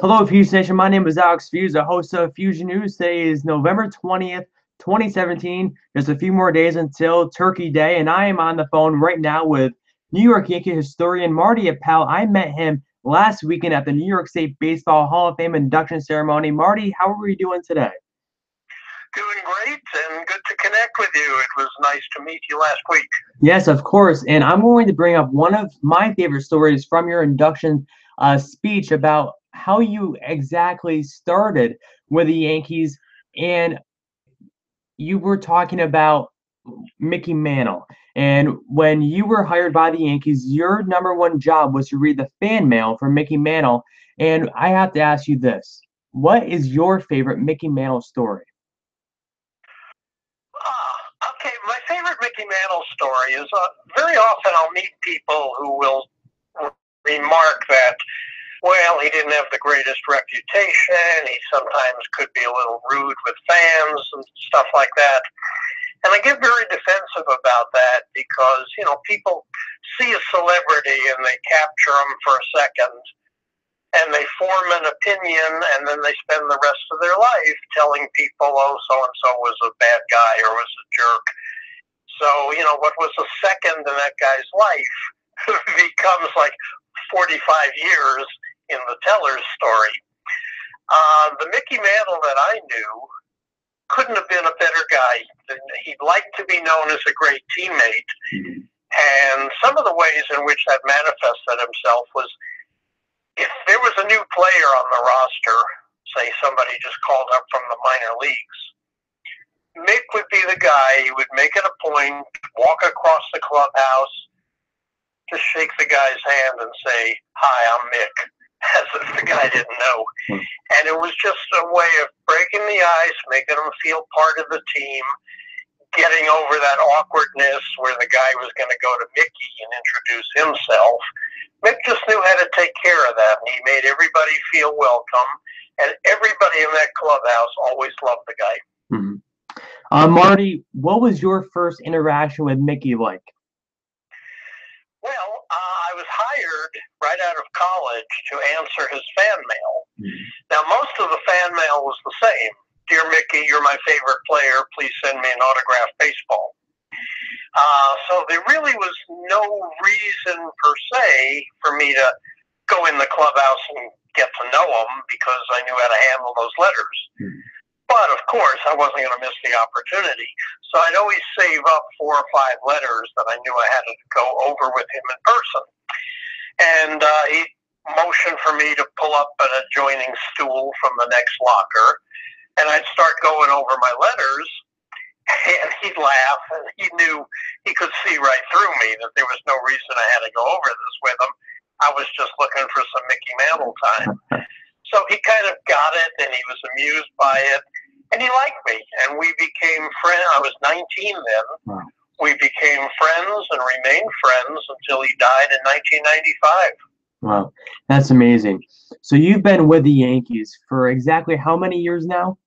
Hello, Feuzion Nation. My name is Alex Feuz, the host of Fusion News. Today is November 20th, 2017. Just a few more days until Turkey Day, and I am on the phone right now with New York Yankee historian Marty Appel. I met him last weekend at the New York State Baseball Hall of Fame induction ceremony. Marty, how are you doing today? Doing great and good to connect with you. It was nice to meet you last week. Yes, of course. And I'm going to bring up one of my favorite stories from your induction speech about how you exactly started with the Yankees. And you were talking about Mickey Mantle. And when you were hired by the Yankees, your number one job was to read the fan mail for Mickey Mantle. And I have to ask you this. What is your favorite Mickey Mantle story? Okay, my favorite Mickey Mantle story is very often I'll meet people who will remark that, well, he didn't have the greatest reputation. He sometimes could be a little rude with fans and stuff like that. And I get very defensive about that because, people see a celebrity and they capture him for a second and they form an opinion and then they spend the rest of their life telling people, oh, so-and-so was a bad guy or was a jerk. So, what was a second in that guy's life becomes like 45 years in the teller's story. The Mickey Mantle that I knew couldn't have been a better guy. He'd like to be known as a great teammate. And some of the ways in which that manifested himself was if there was a new player on the roster, say somebody just called up from the minor leagues, Mick would be the guy. He would make it a point, walk across the clubhouse, just shake the guy's hand and say, "Hi, I'm Mick," as if the guy didn't know. And it was just a way of breaking the ice, making him feel part of the team, getting over that awkwardness where the guy was going to go to Mickey and introduce himself. Mick just knew how to take care of that, and he made everybody feel welcome, and everybody in that clubhouse always loved the guy. Mm-hmm. Marty, what was your first interaction with Mickey like? Well, I was hired right out of college to answer his fan mail. Now, most of the fan mail was the same. "Dear Mickey, you're my favorite player. Please send me an autographed baseball." So there really was no reason per se for me to go in the clubhouse and get to know him because I knew how to handle those letters. But, of course, I wasn't going to miss the opportunity. So I'd always save up 4 or 5 letters that I knew I had to go over with him in person. And he motioned for me to pull up an adjoining stool from the next locker. And I'd start going over my letters. And he'd laugh, and he knew he could see right through me that there was no reason I had to go over this with him. I was just looking for some Mickey Mantle time. So he kind of got it, and he was amused by it, and he liked me, and we became friends. I was 19 then. Wow. We became friends and remained friends until he died in 1995. Wow, that's amazing. So you've been with the Yankees for exactly how many years now?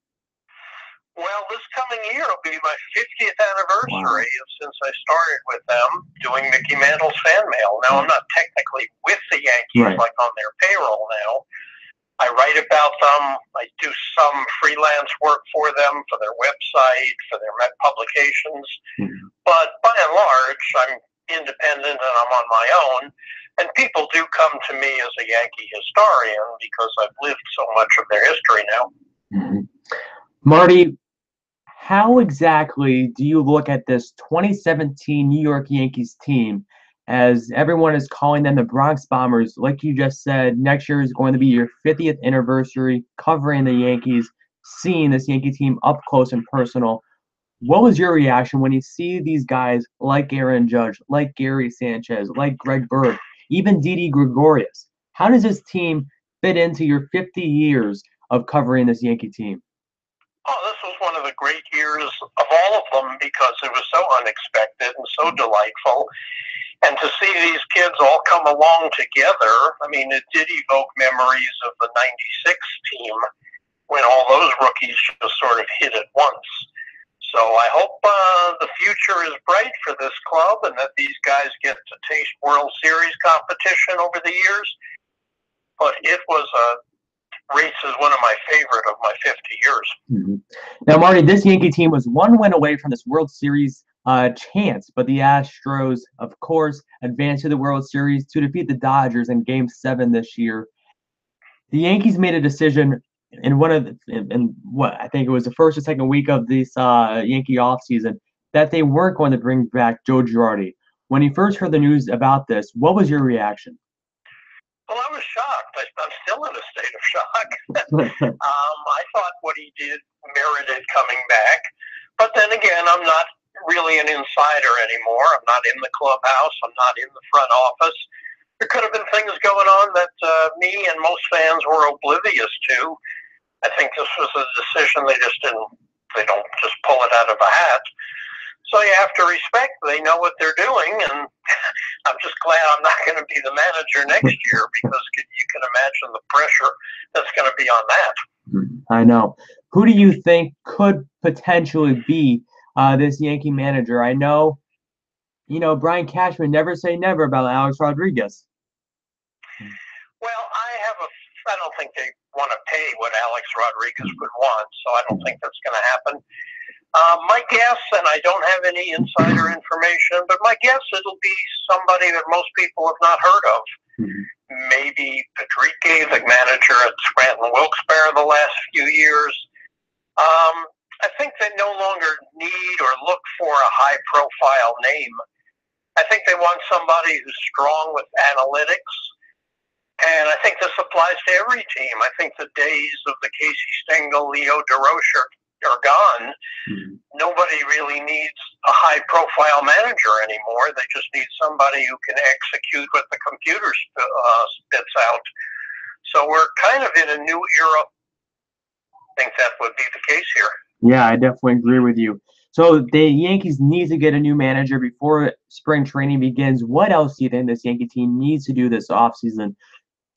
Well, this coming year will be my 50th anniversary since I started with them doing Mickey Mantle's fan mail. Now, I'm not technically with the Yankees like on their payroll now. I write about them. I do some freelance work for them, for their website, for their publications. But by and large, I'm independent and I'm on my own. And people do come to me as a Yankee historian because I've lived so much of their history now. Marty, how exactly do you look at this 2017 New York Yankees team, as everyone is calling them the Bronx Bombers? Like you just said, next year is going to be your 50th anniversary covering the Yankees, seeing this Yankee team up close and personal. What was your reaction when you see these guys like Aaron Judge, like Gary Sanchez, like Greg Bird, even Didi Gregorius? How does this team fit into your 50 years of covering this Yankee team? Oh, this was one of the great years of all of them because it was so unexpected and so delightful. And to see these kids all come along together, I mean, it did evoke memories of the 96 team when all those rookies just sort of hit at once. So I hope the future is bright for this club and that these guys get to taste World Series competition over the years. But it was a race is one of my favorite of my 50 years. Mm-hmm. Now, Marty, this Yankee team was one win away from this World Series chance, but the Astros, of course, advanced to the World Series to defeat the Dodgers in Game 7 this year. The Yankees made a decision in what I think it was the first or second week of this Yankee offseason that they weren't going to bring back Joe Girardi. When you first heard the news about this, what was your reaction? Well, I was shocked. I'm still in a state of shock. I thought what he did merited coming back. But then again, I'm not really an insider anymore. I'm not in the clubhouse. I'm not in the front office. There could have been things going on that me and most fans were oblivious to. I think this was a decision they don't just pull it out of a hat. So you have to respect they know what they're doing, and I'm just glad I'm not going to be the manager next year, because you can imagine the pressure that's going to be on that. I know. Who do you think could potentially be this Yankee manager? I know, Brian Cashman, never say never about Alex Rodriguez. Well, I don't think they want to pay what Alex Rodriguez would want, so I don't think that's going to happen. My guess, and I don't have any insider information, but my guess it'll be somebody that most people have not heard of. Maybe Pedrique, the manager at Scranton Wilkes-Barre the last few years. I think they no longer need or look for a high-profile name. I think they want somebody who's strong with analytics, and I think this applies to every team. I think the days of the Casey Stengel, Leo DeRoche are gone. Nobody really needs a high-profile manager anymore. They just need somebody who can execute what the computer spits out. So we're kind of in a new era. I think that would be the case here. Yeah, I definitely agree with you. So the Yankees need to get a new manager before spring training begins. What else do you think this Yankee team needs to do this offseason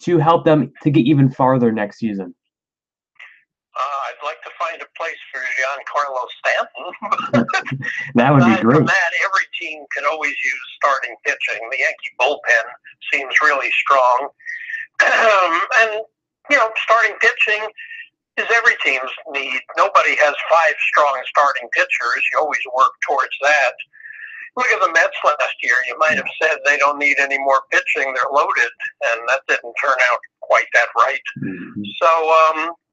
to help them to get even farther next season? I'd like to find a place for Giancarlo Stanton. That would be great. From that, every team can always use starting pitching. The Yankee bullpen seems really strong. And, starting pitching is every team's need. Nobody has 5 strong starting pitchers. You always work towards that. Look at the Mets last year. You might have said they don't need any more pitching. They're loaded, and that didn't turn out quite that right. So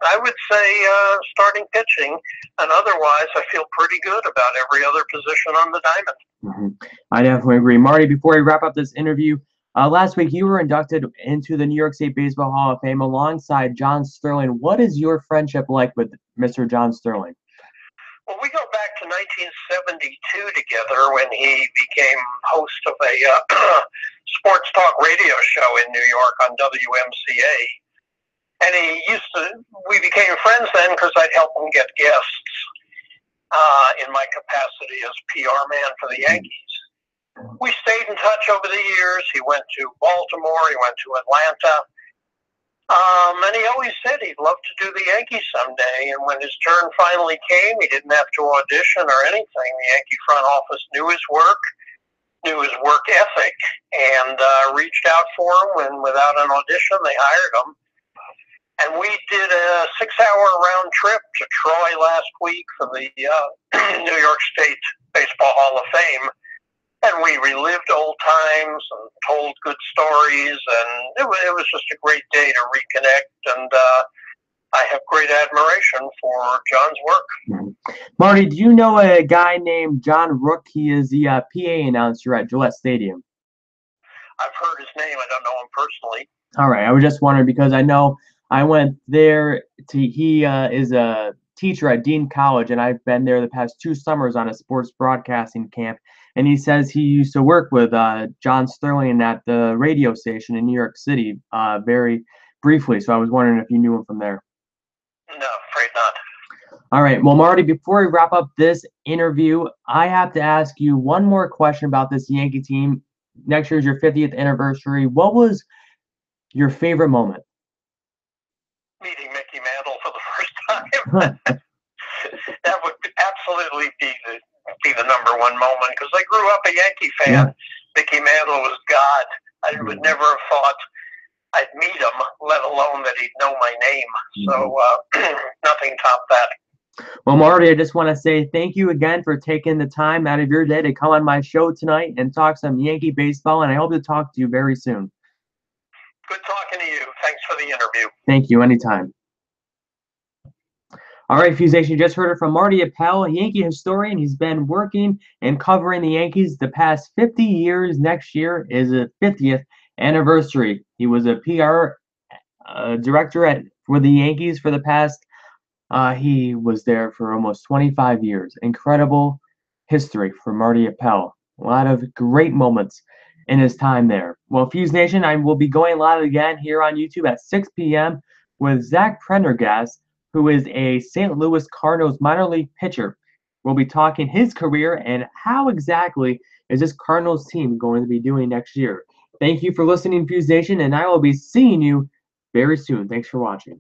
I would say starting pitching, and otherwise I feel pretty good about every other position on the diamond. I definitely agree. Marty, before we wrap up this interview, last week you were inducted into the New York State Baseball Hall of Fame alongside John Sterling. What is your friendship like with Mr. John Sterling? Well, we go back to 1972 together when he became host of a sports talk radio show in New York on WMCA. And we became friends then because I'd help him get guests in my capacity as PR man for the Yankees. We stayed in touch over the years. He went to Baltimore. He went to Atlanta. And he always said he'd love to do the Yankees someday. And when his turn finally came, he didn't have to audition or anything. The Yankee front office knew his work ethic, and reached out for him. And without an audition, they hired him. And we did a 6-hour round trip to Troy last week for the New York State Baseball Hall of Fame. And we relived old times and told good stories, and it was just a great day to reconnect, and I have great admiration for John's work. Marty, do you know a guy named John Rook? He is the PA announcer at Gillette Stadium. I've heard his name. I don't know him personally. All right. I was just wondering because I know I went there he is a teacher at Dean College, and I've been there the past 2 summers on a sports broadcasting camp. And he says he used to work with John Sterling at the radio station in New York City very briefly. So I was wondering if you knew him from there. No, afraid not. All right. Well, Marty, before we wrap up this interview, I have to ask you one more question about this Yankee team. Next year is your 50th anniversary. What was your favorite moment? Meeting Mickey Mantle for the first time. That would absolutely be the number one moment, because I grew up a Yankee fan. Yeah. Mickey Mantle was God. I would never have thought I'd meet him, let alone that he'd know my name. So nothing topped that. Well, Marty, I just want to say thank you again for taking the time out of your day to come on my show tonight and talk some Yankee baseball, and I hope to talk to you very soon. Good talking to you. Thanks for the interview. Thank you. Anytime. All right, Feuzion, you just heard it from Marty Appel, Yankee historian. He's been working and covering the Yankees the past 50 years. Next year is a 50th anniversary. He was a PR director for the Yankees for the past. He was there for almost 25 years. Incredible history for Marty Appel. A lot of great moments in his time there. Well, Fuse Nation, I will be going live again here on YouTube at 6 p.m. with Zach Prendergast, who is a St. Louis Cardinals minor league pitcher. We'll be talking his career and how exactly is this Cardinals team going to be doing next year. Thank you for listening, Fuse Nation, and I will be seeing you very soon. Thanks for watching.